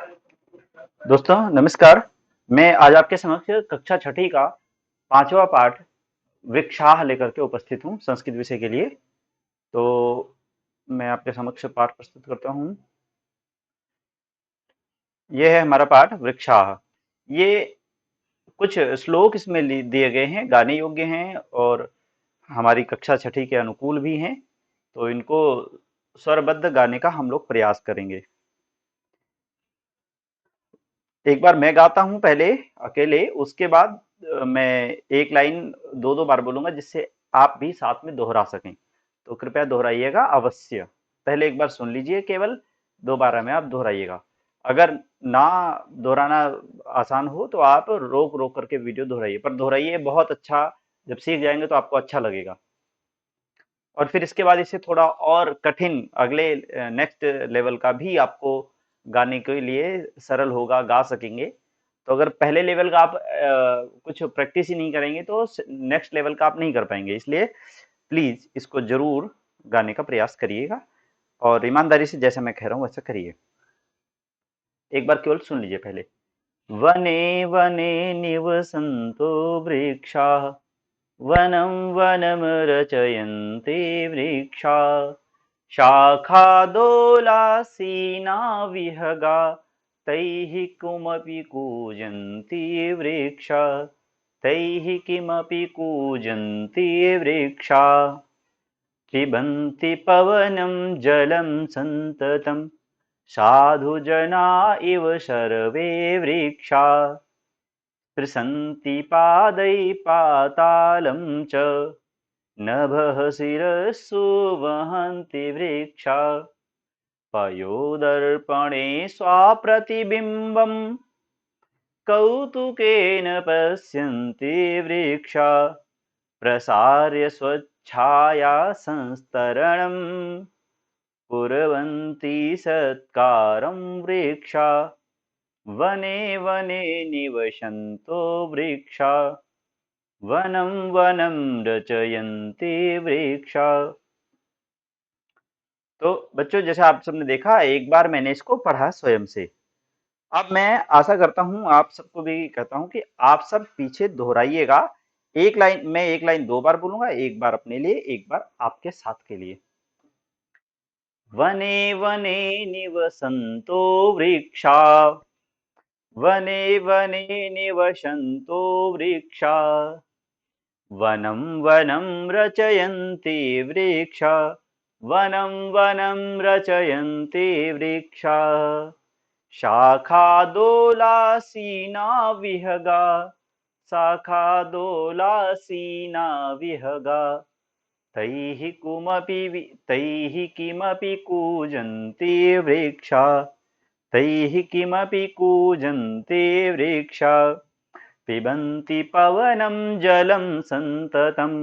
दोस्तों नमस्कार। मैं आज आपके समक्ष कक्षा छठी का पांचवा पाठ वृक्षाह लेकर के उपस्थित हूँ संस्कृत विषय के लिए। तो मैं आपके समक्ष पाठ प्रस्तुत करता हूँ। यह है हमारा पाठ वृक्षाह। ये कुछ श्लोक इसमें दिए गए हैं, गाने योग्य हैं और हमारी कक्षा छठी के अनुकूल भी हैं। तो इनको स्वरबद्ध गाने का हम लोग प्रयास करेंगे। एक बार मैं गाता हूं पहले अकेले, उसके बाद मैं एक लाइन दो दो बार बोलूंगा जिससे आप भी साथ में दोहरा सकें। तो कृपया दोहराइएगा अवश्य। पहले एक बार सुन लीजिए, केवल दोबारा में आप दोहराइएगा। अगर ना दोहराना आसान हो तो आप रोक रोक करके वीडियो दोहराइए, पर दोहराइए बहुत अच्छा। जब सीख जाएंगे तो आपको अच्छा लगेगा। और फिर इसके बाद इसे थोड़ा और कठिन अगले नेक्स्ट लेवल का भी आपको गाने के लिए सरल होगा, गा सकेंगे। तो अगर पहले लेवल का आप कुछ प्रैक्टिस ही नहीं करेंगे तो नेक्स्ट लेवल का आप नहीं कर पाएंगे। इसलिए प्लीज इसको जरूर गाने का प्रयास करिएगा और ईमानदारी से जैसा मैं कह रहा हूँ वैसा करिए। एक बार केवल सुन लीजिए पहले। वने वने निवसन्तो वृक्षाः वनं वनं रचयन्ति वृक्षा शाखादोलासीना विहगा तैः किमपि कूजन्ति वृक्षा तैः किमपि कूजन्ति वृक्षा पिबन्ति पवनं जलं सन्ततं साधुजना इव सर्वे वृक्षा स्पृशन्ति पादैः पातालं च नभः शिरस्सु वहन्ति वृक्षा पयोदर्पणे स्वाप्रतिबिम्बम् कौतुकेन पश्यन्ति वृक्षा प्रसार्य स्वच्छाया संस्तरणम् कुर्वन्ति सत्कारं वृक्षा वने वने निवसन्तो वृक्षा वनं वनं रचयन्ति वृक्षा। तो बच्चों, जैसा आप सबने देखा, एक बार मैंने इसको पढ़ा स्वयं से। अब मैं आशा करता हूं, आप सबको भी कहता हूं कि आप सब पीछे दोहराइएगा। एक लाइन दो बार बोलूंगा, एक बार अपने लिए, एक बार आपके साथ के लिए। वने वने निवसन्तो वृक्षा वने वने निवसन्तो वृक्षा वनं वनं रचयन्ति वृक्षा वनं वनं रचयन्ति वृक्षा शाखादोलासीना विहगा शाखादोलासीना विहगा तैः किमपि कूजन्ति वृक्षा तैः किमपि कूजन्ति वृक्षा पिबन्ति पवनं जलं सन्ततं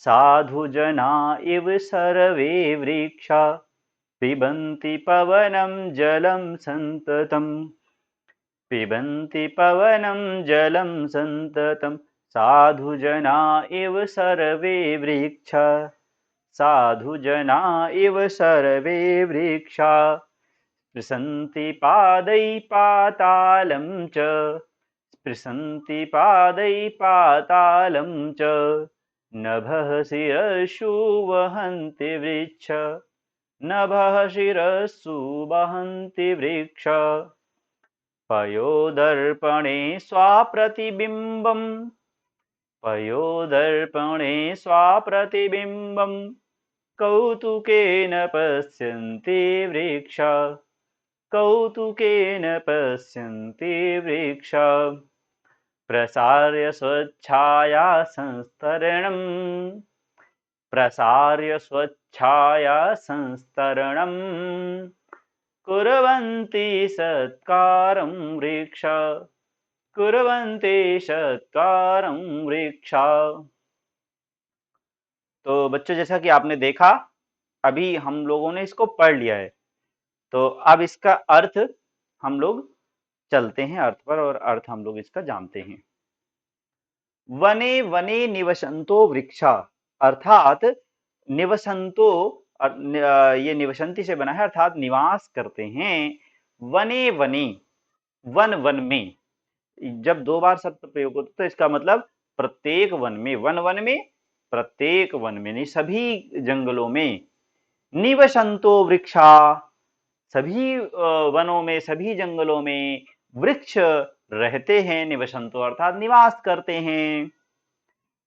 साधुजना इव सर्वे वृक्षा पिबन्ति पवनं जलं सन्ततं पिबन्ति पवनं जलं सन्ततं साधुजना इव सर्वे वृक्षा साधुजना इव सर्वे वृक्षा स्पृशन्ति पादैः पातालं च स्पृशन्ति पादैः पातालं च नभः शिरस्सु वहन्ति वृक्षा नभः शिरस्सु वहन्ति वृक्षा पयोदर्पणे स्वाप्रतिबिम्बम् पयोदर्पणे स्वाप्रतिबिम्बम् कौतुकेन पश्यन्ति वृक्षा कौतुकेन पश्यन्ति वृक्षा प्रसार्य स्वच्छाया संस्तरणम् प्रसार्य स्वच्छाया संस्तरणम् कुर्वन्ति सत्कारं वृक्षा कुर्वन्ति सत्कारं वृक्षा। तो बच्चों, जैसा कि आपने देखा, अभी हम लोगों ने इसको पढ़ लिया है। तो अब इसका अर्थ हम लोग चलते हैं अर्थ पर, और अर्थ हम लोग इसका जानते हैं। वने वने निवसन्तो वृक्षा, अर्थात निवसन्तो ये निवसंती से बना है, अर्थात निवास करते हैं। वने वने, वन वन में। जब दो बार शब्द प्रयोग होता है तो इसका मतलब प्रत्येक वन में, वन वन में, प्रत्येक वन में नहीं, सभी जंगलों में। निवसंतो वृक्षा, सभी वनों में, सभी जंगलों में वृक्ष रहते हैं। निवसंतो अर्थात निवास करते हैं।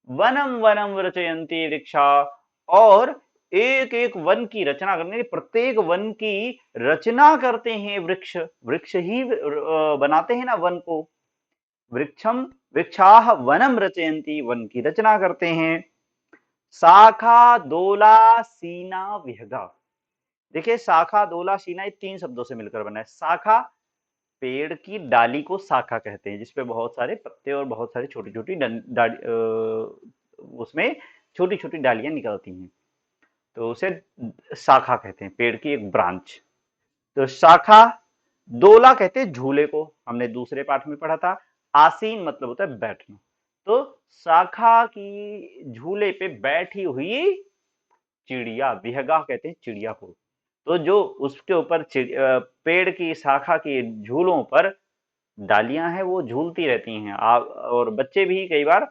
वनम वनम रचयन्ति वृक्षा, और एक एक वन की रचना करने, प्रत्येक वन की रचना करते हैं वृक्ष। वृक्ष ही बनाते हैं ना वन को। वृक्षम वृक्षाः वनम रचयन्ति, वन की रचना करते हैं। शाखा दोला सीना विहगा, देखिए शाखा दोला सीना ये तीन शब्दों से मिलकर बना है। शाखा, पेड़ की डाली को शाखा कहते हैं, जिसपे बहुत सारे पत्ते और बहुत सारी छोटी छोटी उसमें छोटी छोटी डालियां निकलती हैं, तो उसे शाखा कहते हैं, पेड़ की एक ब्रांच। तो शाखा, दोला कहते हैं झूले को, हमने दूसरे पाठ में पढ़ा था। आसीन मतलब होता है बैठना, तो शाखा की झूले पे बैठी हुई चिड़िया, विहगा कहते हैं चिड़िया को। तो जो उसके ऊपर पेड़ की शाखा के झूलों पर डालियां हैं वो झूलती रहती हैं। और बच्चे भी कई बार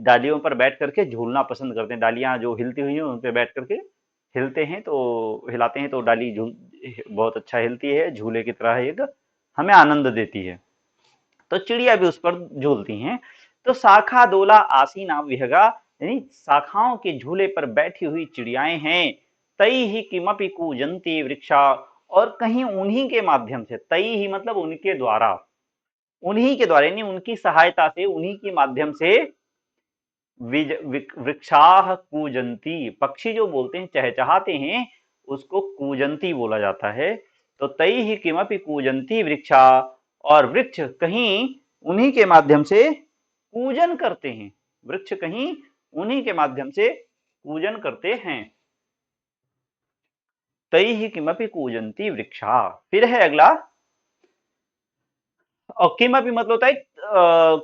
डालियों पर बैठ करके झूलना पसंद करते हैं। डालियां जो हिलती हुई हैं उन पे बैठ करके हिलते हैं, तो हिलाते हैं तो डाली झूल बहुत अच्छा हिलती है, झूले की तरह एक हमें आनंद देती है। तो चिड़िया भी उस पर झूलती हैं। तो शाखा दोला आसीना विहगा, यानी शाखाओं के झूले पर बैठी हुई चिड़ियाएं हैं। तई ही किमपि कूजंती वृक्षा, और कहीं उन्हीं के माध्यम से, तई ही मतलब उनके द्वारा, उन्हीं के द्वारा यानी उनकी सहायता से, उन्हीं के माध्यम से वृक्षाः कूजंती, पक्षी जो बोलते हैं चहचहाते हैं उसको कूजंती बोला जाता है। तो तई ही किमपि कूजंती वृक्षा, और वृक्ष कहीं उन्हीं के माध्यम से पूजन करते हैं, वृक्ष कहीं उन्हीं के माध्यम से पूजन करते हैं। तई ही किमपि कूजंती वृक्षा। फिर है अगला, और किम अपि मतलब होता है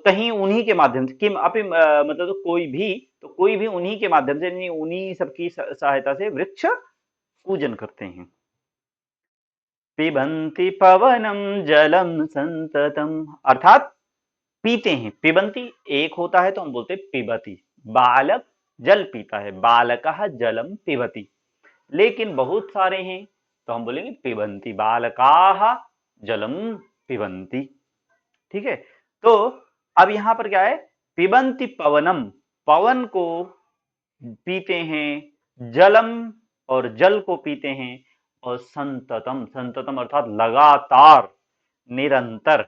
कहीं उन्हीं के माध्यम से, किम अपि मतलब तो कोई भी, तो कोई भी उन्हीं के माध्यम से, यानी उन्हीं सबकी सहायता से वृक्ष पूजन करते हैं। पिबंती पवनम जलम संततम, अर्थात पीते हैं। पिबंती एक होता है तो हम बोलते हैं पिबती, बालक जल पीता है, बालकः जलम पिबती। लेकिन बहुत सारे हैं तो हम बोलेंगे पिबंती, बालकाः जलम पिबंती। ठीक है, तो अब यहां पर क्या है, पिबंती पवनम, पवन को पीते हैं, जलम और जल को पीते हैं, और संततम, संततम अर्थात लगातार, निरंतर,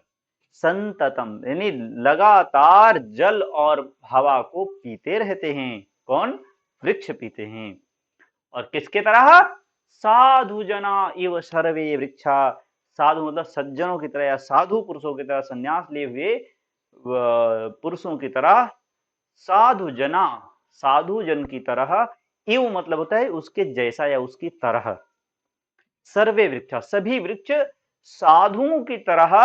संततम यानी लगातार जल और हवा को पीते रहते हैं। कौन, वृक्ष पीते हैं। और किसके तरह, साधु जना इव सर्वे वृक्षा, साधु मतलब सज्जनों की तरह या साधु पुरुषों की तरह, संन्यास लिए हुए पुरुषों की तरह, साधु जना, साधु जन की तरह, इव मतलब होता है उसके जैसा या उसकी तरह, सर्वे वृक्षा सभी वृक्ष साधुओं की तरह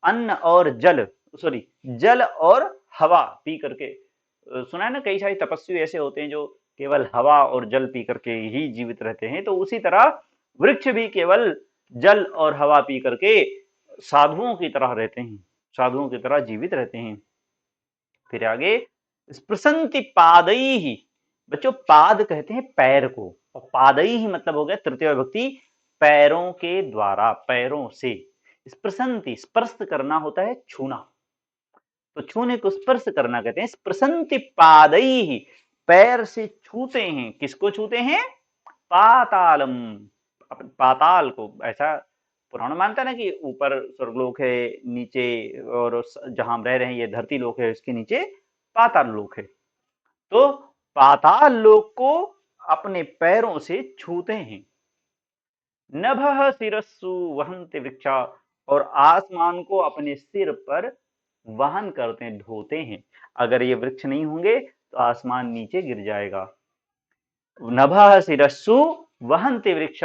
अन्न और जल, सॉरी जल और हवा पी करके, सुना है ना कई सारे तपस्वी ऐसे होते हैं जो केवल हवा और जल पी करके ही जीवित रहते हैं, तो उसी तरह वृक्ष भी केवल जल और हवा पी करके साधुओं की तरह रहते हैं, साधुओं की तरह जीवित रहते हैं। फिर आगे, स्पृशन्ति पादैहि, बच्चों पाद कहते हैं पैर को, और पादैहि मतलब हो गया तृतीय विभक्ति, पैरों के द्वारा, पैरों से। स्पृशन्ति, स्पर्श करना होता है छूना, तो छूने को स्पर्श करना कहते हैं। स्पृशन्ति पादैहि, पैर से छूते हैं, किसको छूते हैं, पातालम, पाताल को। ऐसा पुराण मानता है ना कि ऊपर स्वर्गलोक है, नीचे और जहां हम रह रहे हैं ये धरती लोक है, इसके नीचे पाताल लोक है। तो पाताल लोक को अपने पैरों से छूते हैं। नभः शिरस्सु वहन्ति वृक्षा, और आसमान को अपने सिर पर वहन करते हैं, ढोते हैं। अगर ये वृक्ष नहीं होंगे तो आसमान नीचे गिर जाएगा। नभः शिरस्सु वहन्ति वृक्ष,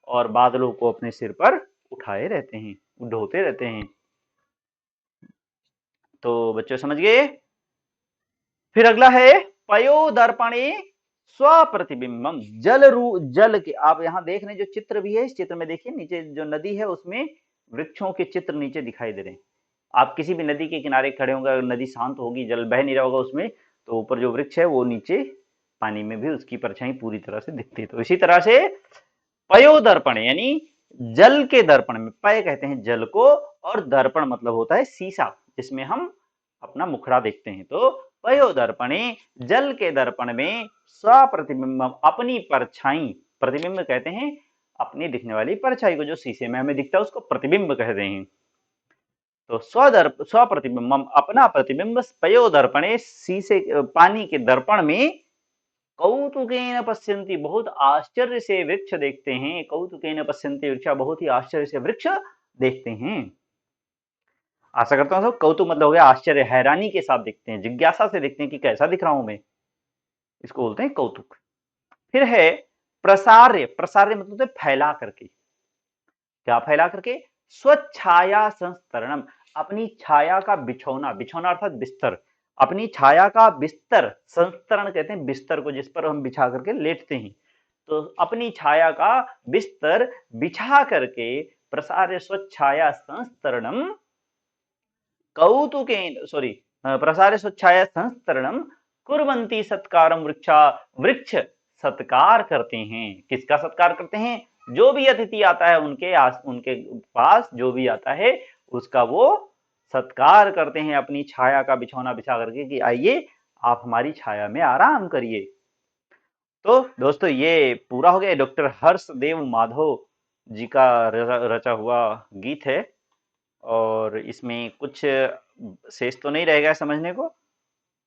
और बादलों को अपने सिर पर उठाए रहते हैं, ढोते रहते हैं। तो बच्चों समझ गए। फिर अगला है, पयोदर्पणे स्वप्रतिबिंबम, जल के, आप यहां देख रहे हैं जो चित्र भी है, इस चित्र में देखिए नीचे जो नदी है उसमें वृक्षों के चित्र नीचे दिखाई दे रहे हैं। आप किसी भी नदी के किनारे खड़े होंगे, अगर नदी शांत होगी, जल बह नहीं रहा होगा उसमें, तो ऊपर जो वृक्ष है वो नीचे पानी में भी उसकी परछाई पूरी तरह से दिखती है। तो इसी तरह से पयोदर्पण यानी जल के दर्पण में, पय कहते हैं जल को, और दर्पण मतलब होता है शीशा जिसमें हम अपना मुखड़ा देखते हैं। तो पयोदर्पणे जल के दर्पण में स्वप्रतिबिंब अपनी परछाई, प्रतिबिंब कहते हैं अपनी दिखने वाली परछाई को, जो शीशे में हमें दिखता है उसको प्रतिबिंब कहते हैं। तो स्वप्रतिबिंबम अपना प्रतिबिंब पयोदर्पणे शीशे पानी के दर्पण में कौतुकेन पश्यन्ति बहुत आश्चर्य से वृक्ष देखते हैं। कौतुकेन पश्यन्ति वृक्ष बहुत ही आश्चर्य से वृक्ष देखते हैं। आशा करता हूँ सब कौतुक मतलब हो गया आश्चर्य, हैरानी के साथ देखते हैं, जिज्ञासा से देखते हैं कि कैसा दिख रहा हूं मैं, इसको बोलते हैं कौतुक। फिर है प्रसार्य, प्रसार्य मतलब फैला करके, क्या फैला करके, स्वच्छाया संस्तरणम अपनी छाया का बिछौना, बिछौना अर्थात बिस्तर, अपनी छाया का बिस्तर, संस्तरण कहते हैं बिस्तर को जिस पर हम बिछा करके लेटते हैं, तो अपनी छाया का बिस्तर बिछा करके प्रसार्य स्वच्छाया संस्तरणम कौतुकेन सॉरी प्रसार्य स्वच्छाया संस्तरणम कुर्वन्ति सत्कारम वृक्षा, वृक्ष सत्कार करते हैं। किसका सत्कार करते हैं, जो भी अतिथि आता है उनके पास जो भी आता है उसका वो सत्कार करते हैं अपनी छाया का बिछौना बिछा करके कि आइए आप हमारी छाया में आराम करिए। तो दोस्तों ये पूरा हो गया, डॉक्टर हर्षदेव माधव जी का रचा हुआ गीत है, और इसमें कुछ शेष तो नहीं रहेगा समझने को।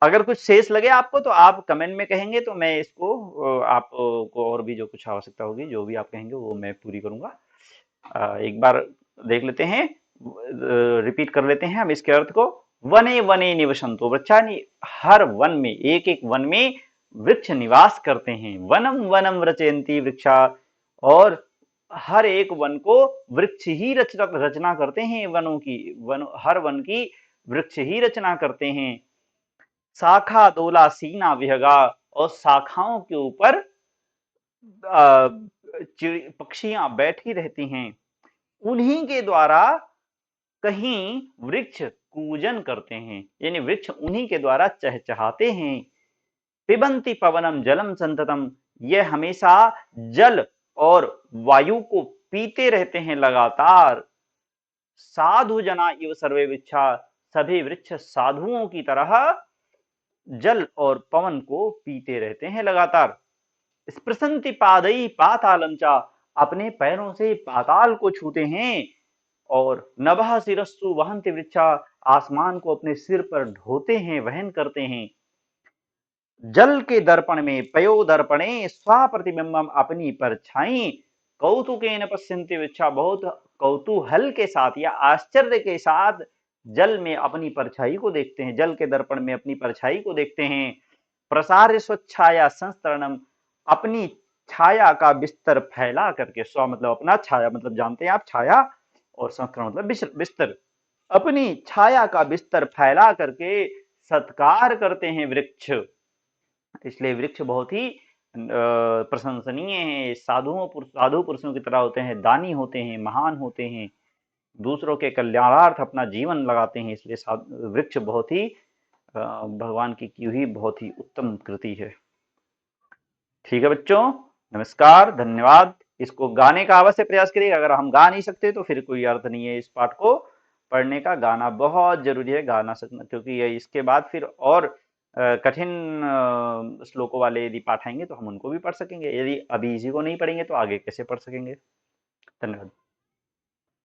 अगर कुछ शेष लगे आपको तो आप कमेंट में कहेंगे, तो मैं इसको आपको और भी जो कुछ आवश्यकता होगी जो भी आप कहेंगे वो मैं पूरी करूंगा। एक बार देख लेते हैं, रिपीट कर लेते हैं हम इसके अर्थ को। वने वने निवसंतो वृक्षानि, हर वन में, एक एक वन में वृक्ष निवास करते हैं। वनम वनम रचयन्ति वृक्षा, और हर एक वन को वृक्ष ही रचना करते हैं, वनों की, हर वन की वृक्ष ही रचना करते हैं। शाखा दोला सीना विहगा, और शाखाओं के ऊपर पक्षियां बैठी रहती हैं। उन्हीं के द्वारा कहीं वृक्ष कूजन करते हैं, यानी वृक्ष उन्हीं के द्वारा चहचहाते हैं। पिबंती पवनम जलम संततम, ये हमेशा जल और वायु को पीते रहते हैं लगातार। साधु जना इव सर्वे वृक्षा, सभी वृक्ष साधुओं की तरह जल और पवन को पीते रहते हैं लगातार। स्पृशन्ति पादई पातालम चा, अपने पैरों से पाताल को छूते हैं। और नभः शिरस्सु वहन्ति वृक्षा, आसमान को अपने सिर पर ढोते हैं, वहन करते हैं। जल के दर्पण में पयो दर्पणे स्वाप्रतिबिंबम, अपनी परछाई कौतुकेन पश्यन्ति वृक्षा, बहुत कौतूहल के साथ या आश्चर्य के साथ जल में अपनी परछाई को देखते हैं, जल के दर्पण में अपनी परछाई को देखते हैं। प्रसार्य स्वच्छाया संस्तरणम, अपनी छाया का बिस्तर फैला करके, स्व मतलब अपना, छाया मतलब जानते हैं आप छाया, और संस्तरण मतलब बिस्तर, अपनी छाया का बिस्तर फैला करके सत्कार करते हैं वृक्ष। इसलिए वृक्ष बहुत ही प्रशंसनीय है, साधु पुरुषों की तरह होते हैं, दानी होते हैं, महान होते हैं, दूसरों के कल्याणार्थ अपना जीवन लगाते हैं। इसलिए वृक्ष बहुत ही भगवान की हुई बहुत ही उत्तम कृति है। ठीक है बच्चों, नमस्कार, धन्यवाद। इसको गाने का अवश्य प्रयास करिए, अगर हम गा नहीं सकते तो फिर कोई अर्थ नहीं है इस पाठ को पढ़ने का। गाना बहुत जरूरी है, गाना सकना, क्योंकि इसके बाद फिर और कठिन श्लोकों वाले यदि पाठ आएंगे तो हम उनको भी पढ़ सकेंगे। यदि अभी इसी को नहीं पढ़ेंगे तो आगे कैसे पढ़ सकेंगे। धन्यवाद।